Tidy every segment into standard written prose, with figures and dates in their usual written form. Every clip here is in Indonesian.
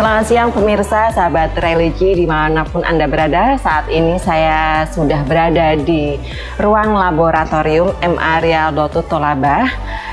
Selamat siang pemirsa, sahabat religi dimanapun Anda berada. Saat ini saya sudah berada di ruang laboratorium MA Rial Dotut Tolabah,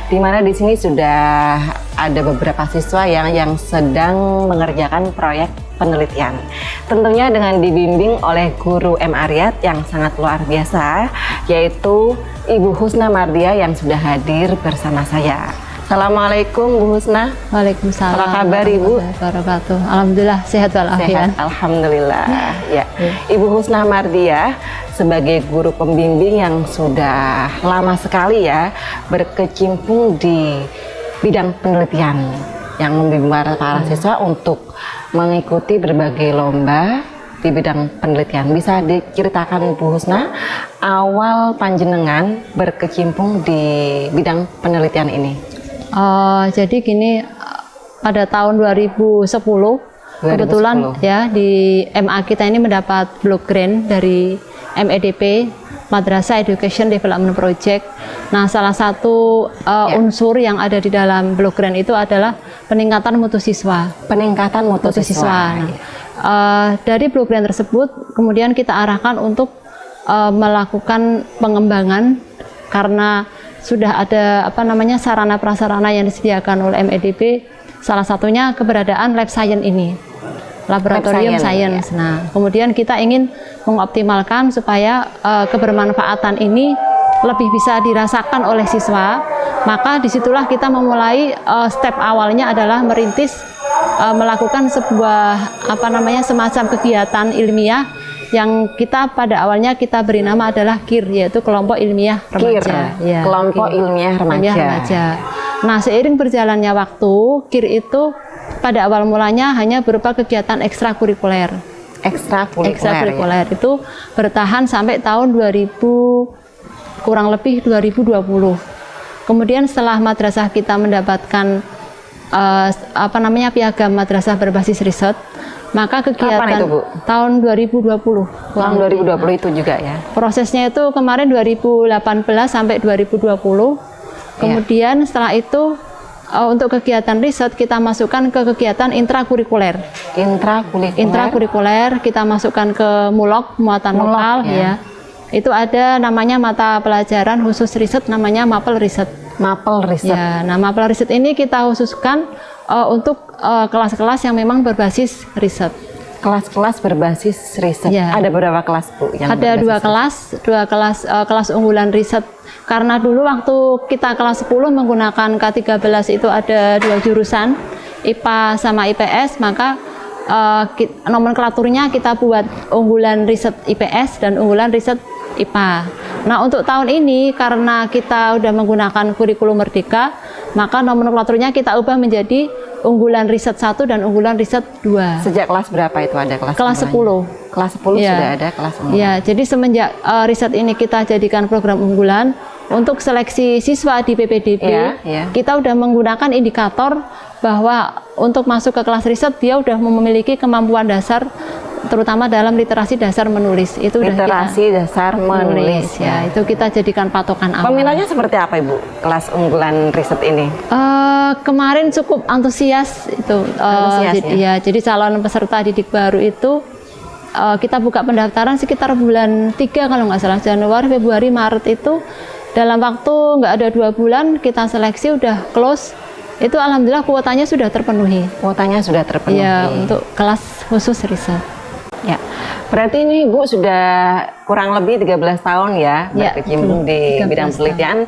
di mana di sini sudah ada beberapa siswa yang sedang mengerjakan proyek penelitian. Tentunya dengan dibimbing oleh guru MA Riyad yang sangat luar biasa, yaitu Ibu Husna Mardia yang sudah hadir bersama saya. Assalamualaikum Bu Husna. Waalaikumsalam. Apa kabar Ibu? Wabarakatuh. Alhamdulillah sehat walafiat. Alhamdulillah. Ya. Ibu Husna Mardia sebagai guru pembimbing yang sudah lama sekali ya berkecimpung di bidang penelitian, yang membimbing para siswa untuk mengikuti berbagai lomba di bidang penelitian. Bisa diceritakan Bu Husna awal panjenengan berkecimpung di bidang penelitian ini? Jadi gini, pada tahun 2010 kebetulan ya di MA kita ini mendapat block grant dari MEDP, Madrasah Education Development Project. Nah, salah satu unsur yang ada di dalam block grant itu adalah peningkatan mutu siswa. Peningkatan mutu siswa. Nah, dari block grant tersebut kemudian kita arahkan untuk melakukan pengembangan, karena sudah ada sarana prasarana yang disediakan oleh MEDP, salah satunya keberadaan lab science ini, laboratorium science. Nah, kemudian kita ingin mengoptimalkan supaya kebermanfaatan ini lebih bisa dirasakan oleh siswa. Maka disitulah kita memulai step awalnya adalah merintis melakukan sebuah semacam kegiatan ilmiah yang kita pada awalnya kita beri nama adalah KIR, yaitu kelompok ilmiah remaja. Ya, kelompok ilmiah remaja. Nah, seiring berjalannya waktu, KIR itu pada awal mulanya hanya berupa kegiatan ekstrakurikuler. Ekstrakurikuler itu bertahan sampai tahun 2000, kurang lebih 2020. Kemudian setelah madrasah kita mendapatkan piagam madrasah berbasis riset, maka kegiatan kapan itu, Bu? Tahun 2020. Tahun 2020 itu juga ya. Prosesnya itu kemarin 2018 sampai 2020. Kemudian setelah itu untuk kegiatan riset kita masukkan ke kegiatan intrakurikuler. Intrakurikuler kita masukkan ke MULOK, muatan lokal ya. Itu ada namanya mata pelajaran khusus riset, namanya MAPEL riset. MAPEL riset. Ya, nah MAPEL riset ini kita khususkan untuk kelas-kelas yang memang berbasis riset. Kelas-kelas berbasis riset. Ya. Ada berapa kelas, Bu? Ada dua kelas unggulan riset. Karena dulu waktu kita kelas 10 menggunakan K13 itu ada dua jurusan, IPA sama IPS, maka nomenklaturnya kita buat unggulan riset IPS dan unggulan riset IPA. Nah, untuk tahun ini karena kita udah menggunakan kurikulum merdeka, maka nomenklaturnya kita ubah menjadi unggulan riset 1 dan unggulan riset 2. Sejak kelas berapa itu ada kelas 10? Kelas 10 ya. Sudah ada kelas unggulan. Ya, jadi semenjak riset ini kita jadikan program unggulan, untuk seleksi siswa di PPDB, kita udah menggunakan indikator bahwa untuk masuk ke kelas riset dia udah memiliki kemampuan dasar, terutama dalam literasi dasar menulis. Itu literasi dasar menulis ya. Itu kita jadikan patokan awal. Peminatnya seperti apa, Ibu, kelas unggulan riset ini? Kemarin cukup antusias itu. Jadi calon peserta didik baru itu kita buka pendaftaran sekitar bulan 3 kalau nggak salah, Januari, Februari, Maret itu. Dalam waktu nggak ada 2 bulan kita seleksi udah close. Itu alhamdulillah kuotanya sudah terpenuhi. Ya, untuk kelas khusus riset. Ya, berarti ini Ibu sudah kurang lebih 13 tahun ya berkecimpung di bidang penelitian.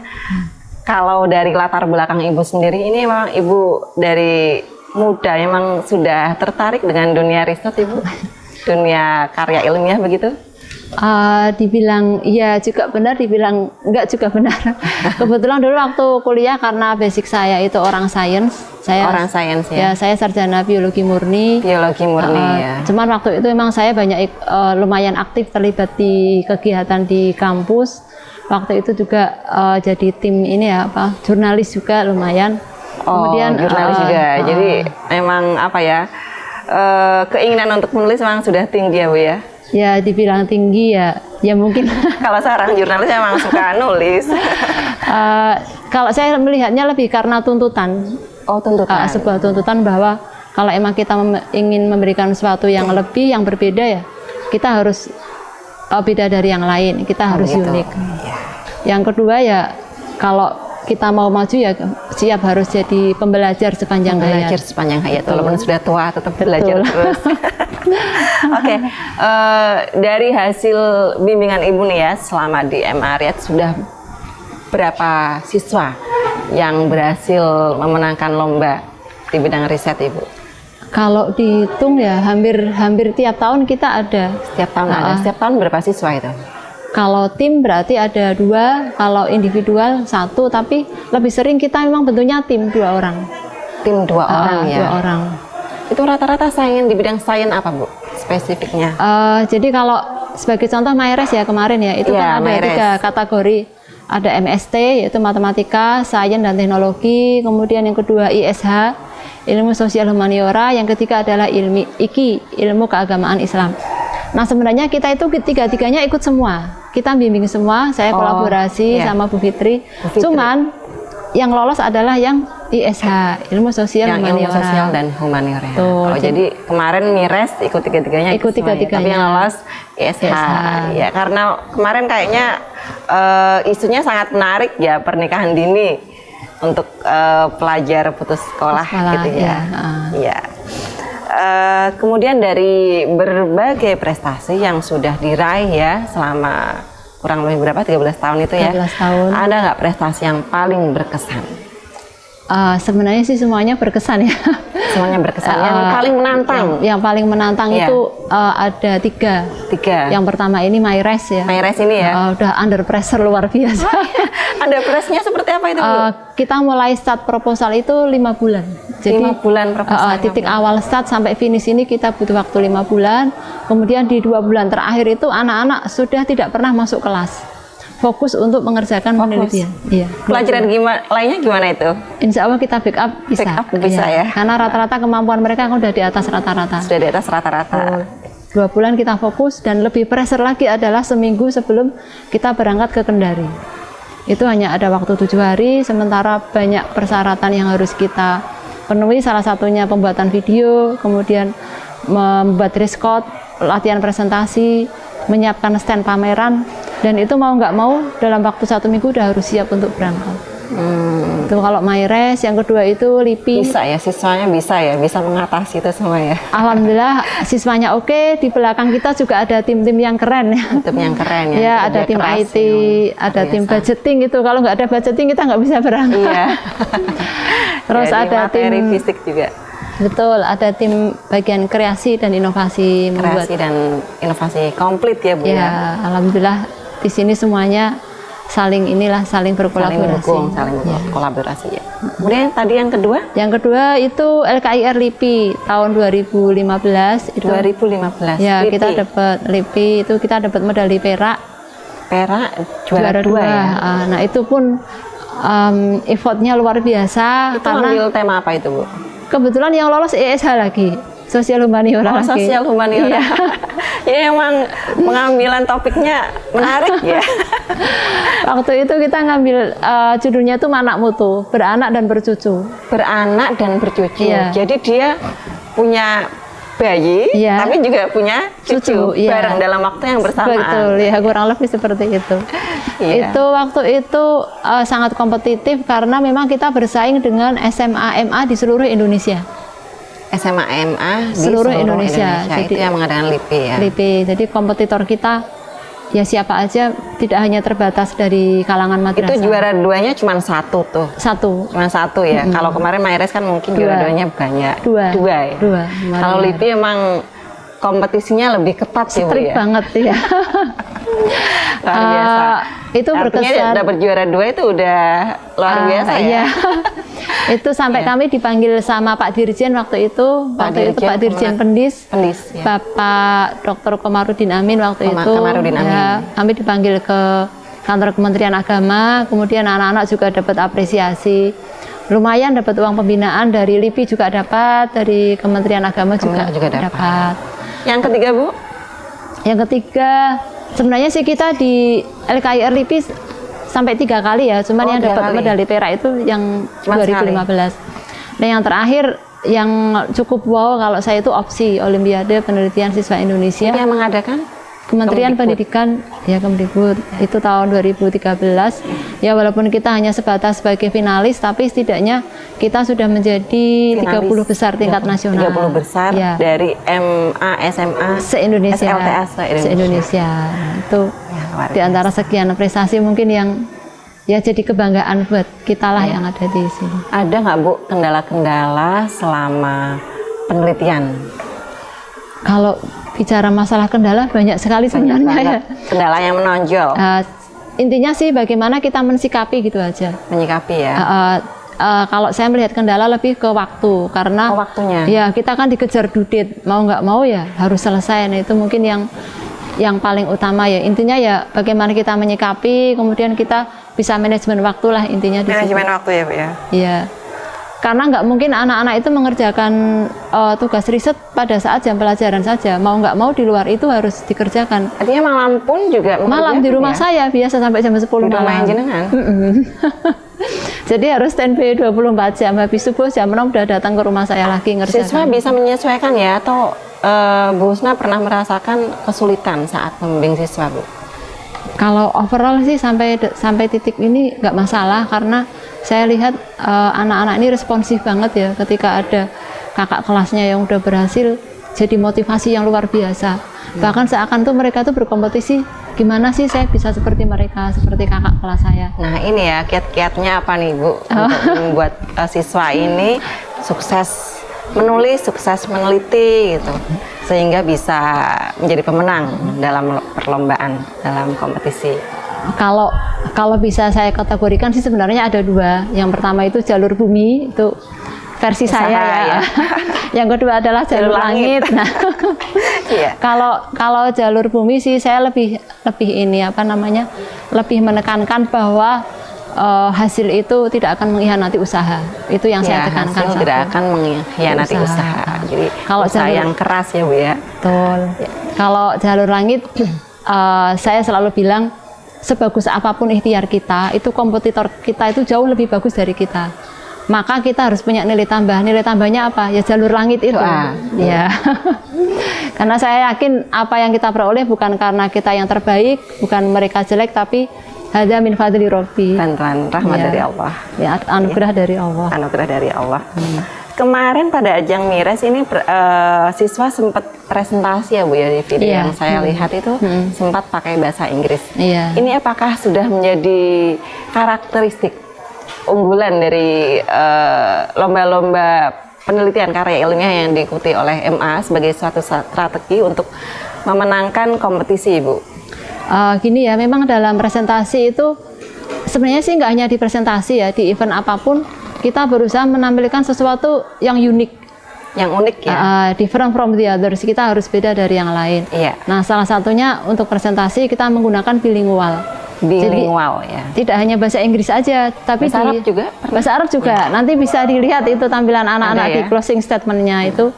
Kalau dari latar belakang Ibu sendiri, ini memang Ibu dari muda memang sudah tertarik dengan dunia riset, Ibu? Dunia karya ilmiah begitu? Dibilang iya juga benar, dibilang enggak juga benar. Kebetulan dulu waktu kuliah karena basic saya itu orang sains. Saya sarjana biologi murni. Ya. Cuman waktu itu memang saya banyak lumayan aktif terlibat di kegiatan di kampus. Waktu itu juga jadi tim ini jurnalis juga lumayan. Kemudian jurnalis juga. Jadi memang keinginan untuk menulis memang sudah tinggi ya, Bu ya? Ya, dibilang tinggi ya mungkin. Kalau seorang jurnalis memang suka nulis. Kalau saya melihatnya lebih karena tuntutan. Tuntutan. Sebuah tuntutan bahwa Kalau emang kita ingin memberikan sesuatu yang lebih, yang berbeda ya, kita harus beda dari yang lain. Kita harus gitu. unik. Yang kedua ya, kalau kita mau maju ya siap harus jadi pembelajar sepanjang hayat. Belajar sepanjang hayat, walaupun sudah tua tetap belajar terus. Oke, dari hasil bimbingan Ibu nih ya selama di MA Riyadh, sudah berapa siswa yang berhasil memenangkan lomba di bidang riset Ibu? Kalau dihitung ya hampir tiap tahun kita ada. Setiap tahun ada. Setiap tahun berapa siswa itu? Kalau tim berarti ada 2, kalau individual 1, tapi lebih sering kita memang bentuknya tim 2 orang. Tim 2 orang ya? 2 orang. Itu rata-rata saingan di bidang sains apa Bu? Spesifiknya? Jadi kalau sebagai contoh MyRes ya kemarin ya, itu kan ada MyRes. 3 kategori. Ada MST yaitu matematika, sains dan teknologi, kemudian yang kedua ISH, ilmu sosial humaniora, yang ketiga adalah IKI, ilmu keagamaan Islam. Nah sebenarnya kita itu tiga-tiganya ikut semua, kita bimbing semua, saya kolaborasi sama Bu Fitri. Cuman yang lolos adalah yang ISH, ilmu sosial humaniora. Ilmu sosial dan humaniora. Tuh, jadi kemarin MyRes ikut tiga-tiganya, ikut tiga-tiganya. Tapi yang lolos ISH. Ya karena kemarin kayaknya isunya sangat menarik ya, pernikahan dini untuk pelajar putus sekolah gitu ya. Iya. Kemudian dari berbagai prestasi yang sudah diraih ya selama kurang lebih berapa, 13 tahun itu ya, 13 tahun. Ada nggak prestasi yang paling berkesan? Sebenarnya sih semuanya berkesan ya. Semuanya berkesan. Yang paling menantang? Yang paling menantang itu ada 3. Yang pertama ini MyRes ya. MyRes ini ya? Udah under pressure luar biasa. Ada pressure-nya seperti apa itu Bu? Kita mulai start proposal itu 5 bulan. Jadi 5 bulan proposal. Titik awal start sampai finish ini kita butuh waktu 5 bulan. Kemudian di 2 bulan terakhir itu anak-anak sudah tidak pernah masuk kelas. Fokus untuk mengerjakan penelitian. Iya. Pelajaran lainnya gimana itu? Insya Allah kita backup bisa. Bisa ya. Karena rata-rata kemampuan mereka kan udah di atas rata-rata. Sudah di atas rata-rata. 2 bulan kita fokus, dan lebih pressure lagi adalah seminggu sebelum kita berangkat ke Kendari. Itu hanya ada waktu 7 hari, sementara banyak persyaratan yang harus kita penuhi, salah satunya pembuatan video, kemudian membuat riskot, latihan presentasi, menyiapkan stand pameran, dan itu mau nggak mau dalam waktu 1 minggu udah harus siap untuk berangkat. Itu kalau MyRes. Yang kedua itu LIPI. Bisa ya, siswanya bisa mengatasi itu semua ya. Alhamdulillah siswanya oke. Di belakang kita juga ada tim-tim yang keren ya. Tim yang keren ya. Ya, ada tim IT, ada tim budgeting itu. Kalau nggak ada budgeting kita nggak bisa berangkat. Iya. Terus jadi ada tim fisik juga. Betul, ada tim bagian kreasi dan inovasi. Kreasi dan inovasi komplit ya Bu ya. Alhamdulillah di sini semuanya saling berkolaborasi. Saling berkolaborasi ya. Kemudian tadi yang kedua? Yang kedua itu LKIR LIPI tahun 2015 itu. 2015. Ya, LIPI. kita dapat LIPI itu kita dapat medali perak. Perak juara 2 ya. Nah, itu pun effortnya luar biasa. Itu karena ambil tema apa itu Bu? Kebetulan yang lolos ISH lagi. Sosial humaniora lagi. Sosial humaniora. Ya emang pengambilan topiknya menarik ya. Waktu itu kita ngambil judulnya itu Manak Mutu, beranak dan bercucu. Beranak dan bercucu. Iya. Jadi dia punya bayi, tapi juga punya cucu bareng dalam waktu yang bersamaan. Betul, ya kurang lebih seperti itu. Itu waktu itu sangat kompetitif karena memang kita bersaing dengan SMA MA di seluruh Indonesia. SMA MA di seluruh Indonesia. Jadi, itu yang mengadakan LIPI ya. LIPI. Jadi kompetitor kita ya siapa aja, tidak hanya terbatas dari kalangan madrasah. Itu juara 2-nya cuma 1 tuh. 1. Cuma 1 ya. Kalau kemarin MyRes kan mungkin juara 2-nya banyak. 2 ya. 2. Kalau LIPI emang kompetisinya lebih ketat sih Bu ya. Strict banget ya. Luar biasa. Itu berkesan. Dapat juara 2 itu udah luar biasa ya. Iya. Itu sampai kami dipanggil sama Pak Dirjen waktu itu. Pak Dirjen Pendis ya. Bapak Dr. Komarudin Amin waktu itu. Komarudin Amin. Ya, kami dipanggil ke kantor Kementerian Agama. Kemudian anak-anak juga dapat apresiasi. Lumayan dapat uang pembinaan dari LIPI juga dapat, dari Kementerian Agama juga dapat. Yang ketiga Bu? Yang ketiga sebenarnya sih kita di LKIR LIPI sampai 3 kali ya, cuman yang dapat medali perak itu yang 2015. Nah yang terakhir yang cukup wow kalau saya itu opsi Olimpiade Penelitian Siswa Indonesia. Ini yang mengadakan Kementerian Pendidikan, ya Kemdikbud, itu tahun 2013. Ya walaupun kita hanya sebatas sebagai finalis, tapi setidaknya kita sudah menjadi finalis 30 besar tingkat nasional. 30 besar ya. Dari MA, SMA, se-Indonesia. SLTA Se-Indonesia. Itu ya, di antara sekian prestasi mungkin yang ya jadi kebanggaan buat kita lah yang ada di sini. Ada nggak Bu kendala-kendala selama penelitian? Kalau bicara masalah kendala banyak sekali sebenarnya ya. Kendala yang menonjol. Intinya sih bagaimana kita mensikapi gitu aja. Menyikapi ya. Kalau saya melihat kendala lebih ke waktu karena waktunya. Ya kita kan dikejar dudit mau nggak mau ya harus selesai. Nah itu mungkin yang paling utama ya. Intinya ya bagaimana kita menyikapi, kemudian kita bisa manajemen waktu lah intinya di situ. Manajemen waktu ya Bu ya. Iya. Karena nggak mungkin anak-anak itu mengerjakan tugas riset pada saat jam pelajaran saja. Mau nggak mau di luar itu harus dikerjakan. Artinya malam pun juga malam di rumah saya biasa sampai jam 10 malam. Di rumah yang jenengan? Jadi harus standby 24 jam. Habis subuh jam 6 udah datang ke rumah saya lagi ngerjakan. Siswa bisa menyesuaikan ya atau Bu Husna pernah merasakan kesulitan saat membimbing siswa Bu? Kalau overall sih sampai titik ini nggak masalah karena saya lihat anak-anak ini responsif banget ya ketika ada kakak kelasnya yang udah berhasil jadi motivasi yang luar biasa. Bahkan seakan tuh mereka tuh berkompetisi gimana sih saya bisa seperti mereka, seperti kakak kelas saya. Nah ini ya kiat-kiatnya apa nih Bu untuk membuat siswa ini sukses menulis, sukses meneliti gitu sehingga bisa menjadi pemenang dalam perlombaan, dalam kompetisi. Kalau bisa saya kategorikan sih sebenarnya ada dua. Yang pertama itu jalur bumi, itu versi Usaha, saya ya. Yang kedua adalah jalur langit. Nah, iya. Kalau jalur bumi sih saya lebih ini lebih menekankan bahwa hasil itu tidak akan mengkhianati usaha. Itu yang saya tekankan. Hasil tidak akan mengkhianati usaha. Jadi kalau usaha yang keras ya Bu ya. Betul. Ya. Kalau jalur langit, saya selalu bilang sebagus apapun ikhtiar kita, itu kompetitor kita itu jauh lebih bagus dari kita. Maka kita harus punya nilai tambah. Nilai tambahnya apa? Ya jalur langit itu. Ya. Karena saya yakin apa yang kita peroleh bukan karena kita yang terbaik, bukan mereka jelek, tapi hadza min fadli Rabbi. Bantuan rahmat dari Allah. Ya, anugerah dari Allah. Anugerah dari Allah. Kemarin pada ajang Mires ini siswa sempat presentasi ya Bu ya di video yang saya lihat itu sempat pakai bahasa Inggris. Ini apakah sudah menjadi karakteristik unggulan dari lomba-lomba penelitian karya ilmiah yang diikuti oleh MA sebagai suatu strategi untuk memenangkan kompetisi Bu? Gini ya, memang dalam presentasi itu sebenarnya sih nggak hanya di presentasi ya, di event apapun kita berusaha menampilkan sesuatu yang unik. Yang unik ya? Different from the others, kita harus beda dari yang lain. Iya. Nah salah satunya untuk presentasi kita menggunakan bilingual. Bilingual ya? Tidak hanya bahasa Inggris aja, tapi bahasa Arab juga? Bahasa Arab juga, nanti bisa dilihat itu tampilan anak-anak di closing statement-nya itu.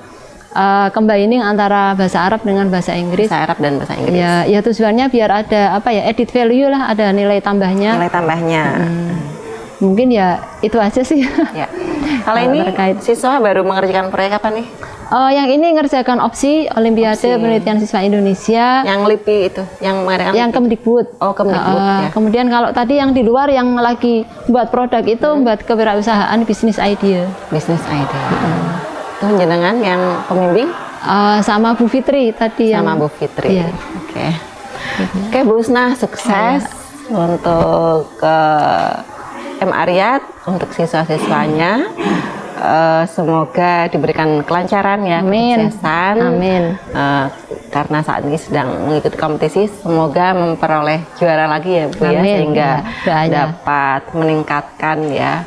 Combining antara bahasa Arab dengan bahasa Inggris. Bahasa Arab dan bahasa Inggris. Ya tujuannya biar ada added value lah, ada nilai tambahnya. Nilai tambahnya. Mungkin ya itu aja sih. Ya. Kalau ini siswa baru mengerjakan proyek apa nih? Yang ini ngerjakan opsi Olimpiade Penelitian Siswa Indonesia. Yang LIPI itu, yang mengadakan yang Kemdikbud. Oh, Kemdikbud ya. Kemudian kalau tadi yang di luar yang lagi buat produk itu buat kewirausahaan bisnis idea. Bisnis idea. Itu jenengan yang pembimbing? Sama Bu Fitri tadi. Sama Bu Fitri. Iya. Oke, Bu Husna sukses untuk MA Riyadh, untuk siswa-siswanya. Semoga diberikan kelancaran ya, kesuksesan. Amin. Karena saat ini sedang mengikuti kompetisi, semoga memperoleh juara lagi ya Bu ya, sehingga dapat meningkatkan ya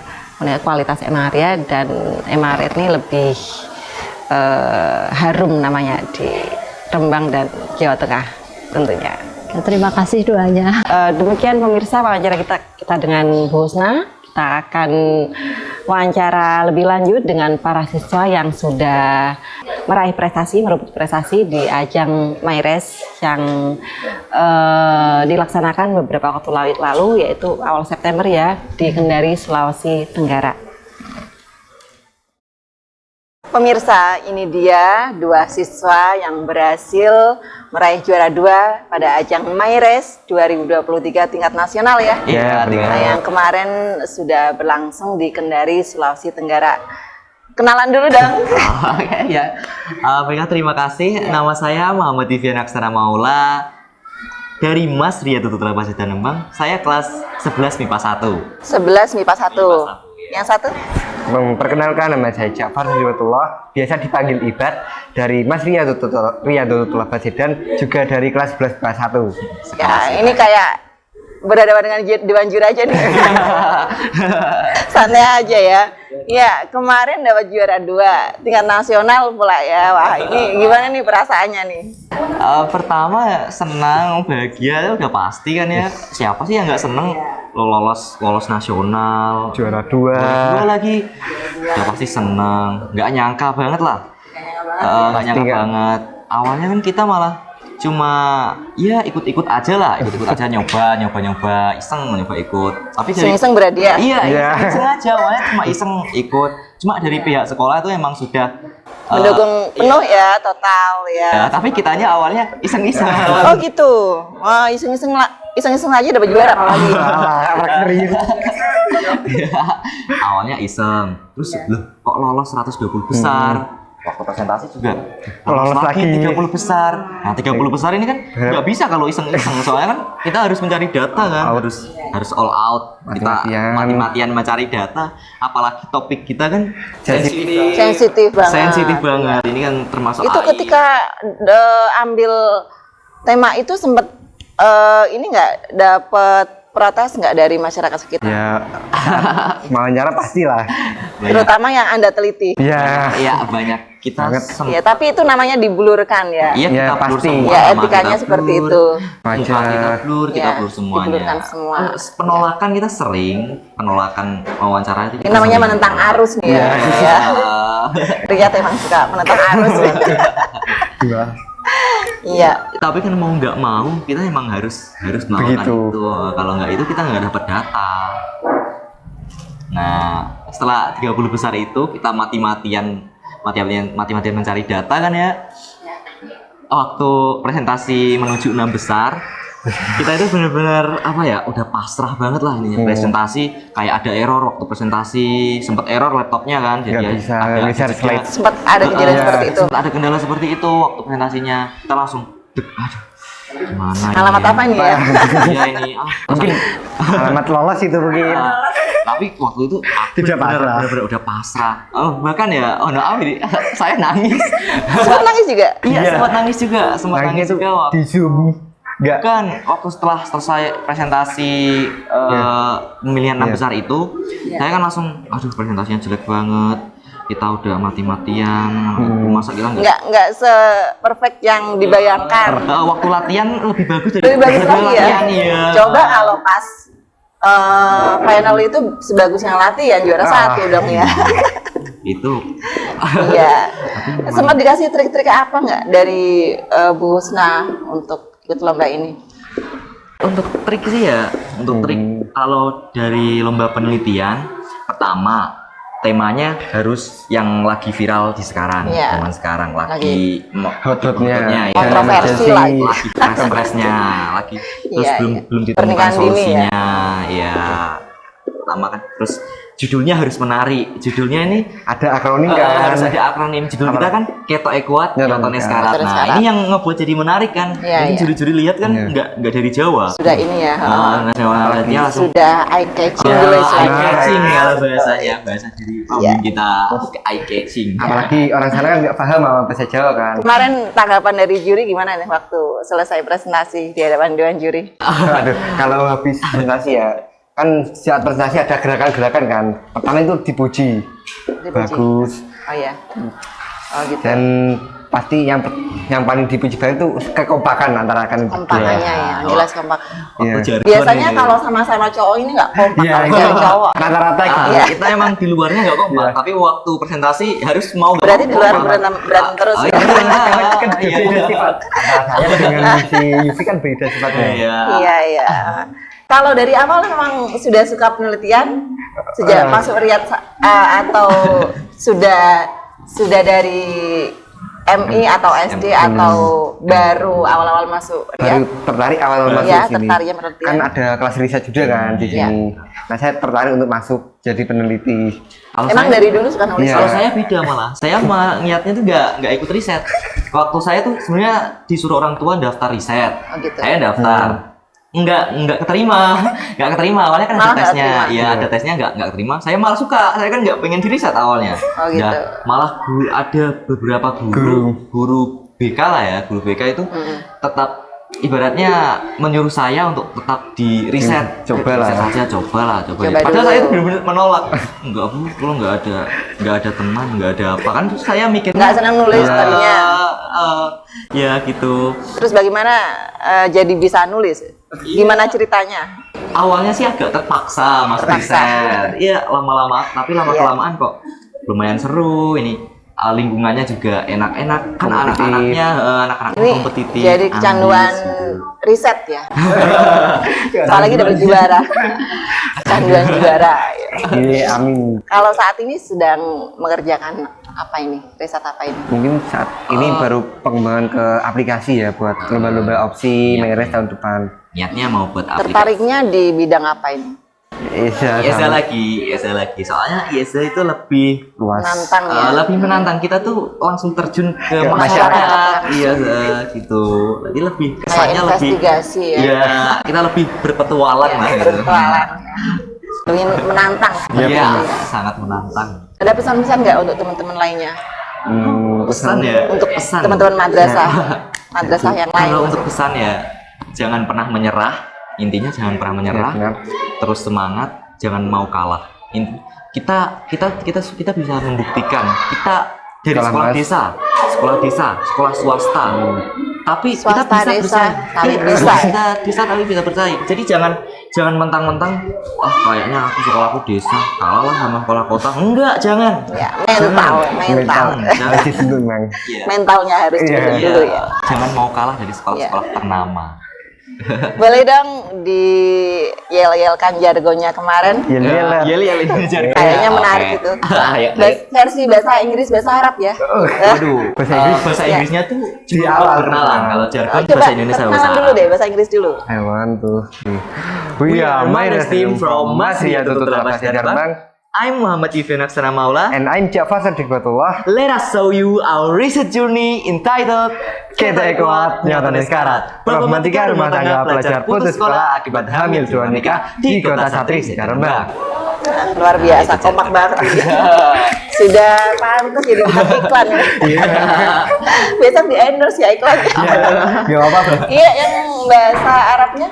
kualitas MA Riyadh dan MA Riyadh ini lebih harum namanya di Rembang dan Jawa Tengah tentunya. Terima kasih doanya. Demikian pemirsa wawancara kita dengan Bu Husna. Kita akan wawancara lebih lanjut dengan para siswa yang sudah meraih prestasi, merebut prestasi di ajang Mires yang dilaksanakan beberapa waktu lalu, yaitu awal September ya, di Kendari, Sulawesi Tenggara. Pemirsa, ini dia dua siswa yang berhasil meraih juara 2 pada ajang MyRace 2023 tingkat nasional ya. Iya, Nah, yang kemarin sudah berlangsung di Kendari, Sulawesi Tenggara. Kenalan dulu dong. Oke, ya. Baiklah, terima kasih. Nama saya Muhammad Divian Aksara Maula dari Mas Ria Tutut Labas dan Nembang. Saya kelas 11 MIPA 1. 11 MIPA 1. Yang satu? Perkenalkan, nama saya Ja'far Hibatullah, biasa dipanggil Ibad, dari Mas Ria Tutut Labas dan juga dari kelas 11 MIPA 1. Ya, ini kayak berhadapan dengan Dewan Juri aja nih. Santai aja ya. Ya, kemarin dapat juara 2 tingkat nasional pula ya. Wah, ini gimana nih perasaannya nih? Pertama senang, bahagia, udah pasti kan ya. Siapa sih yang nggak seneng lolos nasional, Juara 2. Juara 2 lagi, udah pasti seneng. Nggak nyangka banget lah. Nggak nyangka banget. Awalnya kan kita malah cuma ya ikut-ikut aja nyoba iseng nyoba ikut, tapi dari Iseng berarti ya? iya iseng aja, awalnya cuma iseng ikut, cuma dari pihak sekolah itu emang sudah Mendukung penuh ya, total ya. ya, tapi kitanya awalnya iseng-iseng. Oh gitu. Wah, iseng-iseng aja dapat juara apalagi. Awalnya iseng, terus loh kok lolos 120 besar. Waktu presentasi juga Lolos lagi 30 besar. Nah, 30 besar ini kan nggak bisa kalau iseng-iseng, soalnya kan kita harus mencari data kan, harus all out, kita mati-matian mencari data, apalagi topik kita kan Sensitif banget. sensitif banget. Ini kan termasuk Itu AI. ketika ambil tema itu sempat ini nggak dapat protes nggak dari masyarakat sekitar? Ya, wawancara pastilah. Terutama yang Anda teliti. Ya, Iya, banyak kita Ya, tapi itu namanya dibulurkan ya. Iya, Ya, kita blur pasti. semua. Ya, nama etikanya kita seperti blur, itu. muka kita blur, kita Ya, blur semuanya. diblurkan semua. Penolakan kita sering, penolakan wawancara itu. Ini namanya menentang arus nih ya. Ya. Riyad emang suka menentang arus. Iya. Tapi kan mau nggak mau, kita emang harus melakukan Begitu. itu. Kalau nggak itu kita nggak dapat data. Nah, setelah 30 besar itu kita mati-matian mencari data kan ya. Waktu presentasi menuju 6 besar, kita itu benar-benar apa ya, udah pasrah banget lah ini presentasi. Kayak ada error waktu presentasi, sempat error laptopnya kan, jadi Nggak bisa ada nge-share slide. Sempat ada kejadian seperti itu. sempat ada kendala seperti itu waktu presentasinya. Kita langsung aduh, gimana Alamat apa ini ya? Iya ini mungkin alamat lolos itu mungkin. tapi waktu itu aku Tidak pasrah. benar-benar udah pasrah. Bahkan ya, ini saya nangis. Sempat nangis juga? Iya, sempat nangis juga waktu Di Zoom. Enggak. kan waktu setelah selesai presentasi pemilihan 6 besar itu, saya kan langsung aduh presentasinya jelek banget, kita udah mati-matian, masa kita Nggak se-perfect yang dibayangkan. waktu latihan lebih bagus dari Lebih bagus lagi ya? latihan, iya. Coba kalau pas final itu sebagus yang latihan juara 1 dong ya. Itu Iya. Sempat dikasih trik-trik apa nggak dari Bu Husna untuk ikut lomba ini? untuk trik sih ya, untuk trik kalau dari lomba penelitian, pertama temanya harus yang lagi viral di sekarang, Iya. zaman sekarang lagi Hot-hotnya. ya. Kontroversi lagi. Lagi press-pressnya, lagi terus Iya, belum iya. ditemukan Pernikahan dini solusinya, ya. Pertama kan, terus judulnya harus menarik. Judulnya ini Ada akronim kan. harus ada akronim. Judul kita kan Keto Ekuat, Ya, Nyotone kan. Sekarat. Nyotone Nah, Sekarat. ini yang ngebuat jadi menarik kan. Iya, Mungkin iya. juri-juri lihat kan Iya. nggak dari Jawa. Sudah ini ya. Nasional dia langsung Sudah eye catching ya, dulu eye istilahnya. catching kalau bahasanya, bahasa dari pemimpin kita eye catching. Apalagi orang sana kan nggak paham sama bahasa Jawa kan. Kemarin tanggapan dari juri gimana nih waktu selesai presentasi di hadapan Dewan Juri? Aduh, kalau habis presentasi ya, kan saat presentasi ada gerakan-gerakan kan. Pertama itu dipuji. Bagus. Oh iya. Oh gitu. Dan pasti yang paling dipuji banget itu kekompakan antara kan Kompakannya ya, jelas kompak. Iya. Jargon Biasanya ini. kalau sama-sama cowok ini nggak kompak Iya, kalau iya. cewek cowok. Rata-rata gitu. Iya. Kita emang di luarnya nggak kompak, Iya. tapi waktu presentasi harus mau nggak Berarti di luar kompak. berantem terus Oh, ya. iya. Kan beda sifat. Antara saya dengan si Yufi kan beda sifatnya. Iya. Iya iya. Kalau dari awal memang sudah suka penelitian sejak masuk Riyad atau sudah sudah dari MI atau SD atau baru awal-awal masuk Baru tertarik awal masuk ya, sini. tertariknya penelitian. Kan ada kelas riset juga kan di Iya. sini. Nah, saya tertarik untuk masuk jadi peneliti. Kalau Emang saya- dari dulu suka nulis? Iya. Kalau saya beda malah. Saya niatnya tuh nggak ikut riset. Waktu saya tuh sebenarnya disuruh orang tua daftar riset. Oh, gitu. Saya daftar. Nggak keterima. Nggak keterima. Awalnya kan Malah ada nggak tesnya. keterima. Iya, ada tesnya nggak keterima. Saya malah suka. Saya kan nggak pengen di riset awalnya. Oh, gitu. Nah, malah ada beberapa guru BK lah ya. Guru BK itu tetap ibaratnya menyuruh saya untuk tetap di riset. Cobalah. Riset saja, cobalah. Coba Padahal dulu. saya itu benar-benar menolak. Enggak bu, kalau nggak ada teman, nggak ada apa kan terus saya mikir Nggak senang nulis tadinya. ya gitu. Terus bagaimana jadi bisa nulis? Gimana ceritanya? Awalnya sih agak terpaksa masuk Terpaksa. riset. Iya lama-lama, tapi lama-kelamaan kok lumayan seru ini. Lingkungannya juga enak-enak kan Kompetitif. anak-anaknya anak-anak Ini kompetitif. jadi kecanduan ambis. riset ya. Apalagi dapat juara. Kecanduan juara. Iya, amin. Kalau saat ini sedang mengerjakan apa ini? Riset apa ini? Mungkin saat ini baru pengembangan ke aplikasi ya buat lomba-lomba opsi Mayres tahun depan. Niatnya mau buat aplikasi. Tertariknya di bidang apa ini? ISA lagi. Soalnya ISA itu lebih luas. Menantang ya. lebih menantang, kita tuh langsung terjun ke Ke masyarakat. Iya gitu. Jadi lebih kesannya Kayak lebih investigasi ya. Iya, kita lebih berpetualang lah gitu. Berpetualang. Lebih menantang. Iya, sangat menantang. Ada pesan-pesan nggak untuk teman-teman lainnya? Pesan ya. Untuk pesan. teman-teman madrasah, madrasah yang lain. Kalau untuk pesan ya, jangan pernah menyerah. Intinya jangan pernah menyerah. Ya, benar. Terus semangat, jangan mau kalah. Kita bisa membuktikan kita dari Kalah, sekolah Mas. desa, sekolah swasta. Tapi Swasta, kita bisa desa, bersaing. tapi Iya, bisa. Kita desa tapi bisa bersaing. Jadi jangan mentang-mentang kayaknya aku sekolahku desa, kalah lah sama sekolah kota. Enggak, jangan. Ya, mental. Jangan. Masih dulu, Mang. Iya. Mentalnya harus Iya. dibentuk dulu ya. Jangan mau kalah dari sekolah-sekolah Iya. ternama. Boleh dong di yel-yelkan jargonnya kemarin. Iya, Yel Kayaknya menarik itu. Versi bahasa Inggris, bahasa Arab ya. Waduh, Bahasa Inggris. bahasa Ya. Inggrisnya tuh Di cuma awal perkenalan. Kalau jargon Coba bahasa Indonesia bahasa perkenalan dulu Arab. deh, bahasa Inggris dulu. I want to see. We are Mayres team from Masriyatul Tulabah Jarbang. I'm Muhammad Yufin Aksana Maula. And I'm Ja'far Sadiqatullah. Let us show you our research journey entitled Kita Ekuat Nyata Sekarang. Problematika rumah tangga pelajar putus sekolah akibat hamil dua nikah di Kota Satri, Rembang. Luar biasa, kompak banget. Sudah pantas jadi bintang iklan ya. Besok di endorse ya iklannya. Gak apa-apa. Iya, yang bahasa Arabnya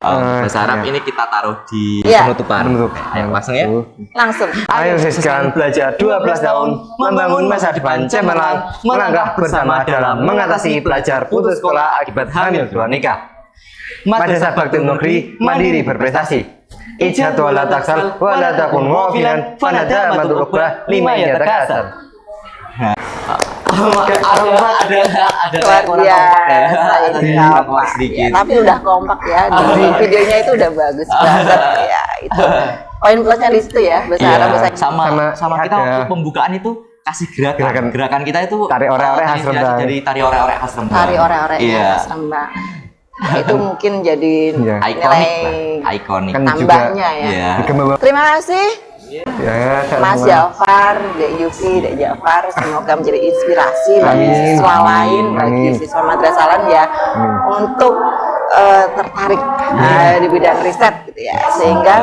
Bahasa Arab iya. ini kita taruh di Iya. penutupan. Penutup. Ayo langsung ya. langsung. Ayo siskan belajar 12 tahun membangun masa depan cemerlang, melangkah bersama dalam mengatasi pelajar putus sekolah akibat hamil dua nikah. Madrasah Bakti Negeri mandiri berprestasi. Ijat wala taksal wala takun ghafilan fanada matul ukhra lima yatakasar. Ada Luar kurang biasa kompak ini ya. kompak. Ya, sedikit. tapi udah kompak ya. Di videonya itu udah bagus banget ya. Itu poin plusnya di situ ya, bahasa Iya, Arab bahasa sama kita ada- waktu pembukaan itu kasih gerakan kita itu Tarik orek-orek khas inspirasi Rembang. dari tari orek-orek khas Rembang. Tari orek-orek Iya. ya, Rembang. Itu mungkin jadi Iya. Ikonik nilai lah, ikonik. Kan tambahnya ya. Iya. Terima kasih Ya, Mas Ja'far, Dek Yufi, Dek Ja'far, semoga menjadi inspirasi bagi Amin. siswa lain, bagi Amin. siswa madrasah lain ya, untuk tertarik di bidang riset gitu ya, sehingga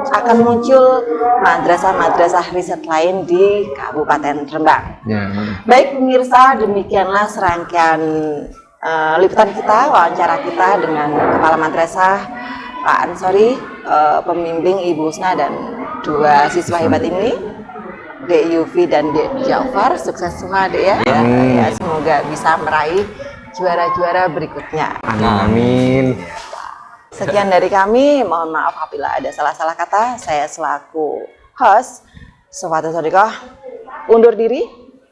akan muncul madrasah-madrasah riset lain di Kabupaten Rembang. Ya. Baik pemirsa, demikianlah serangkaian liputan kita, wawancara kita dengan Kepala Madrasah Pak Ansori, pembimbing Ibu Husna dan dua siswa hebat ini, Dek Yufi dan Dek Ja'far. Sukses semua Dek ya. Ya, semoga bisa meraih juara-juara berikutnya. Amin. Sekian dari kami, mohon maaf apabila ada salah-salah kata. Saya selaku host Sofatu Sodikoh undur diri.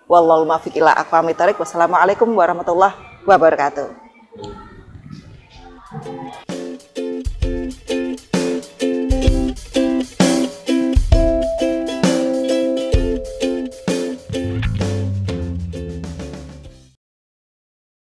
Wallahul muwaffiq ila aqwamit thoriq. Wassalamualaikum warahmatullahi wabarakatuh.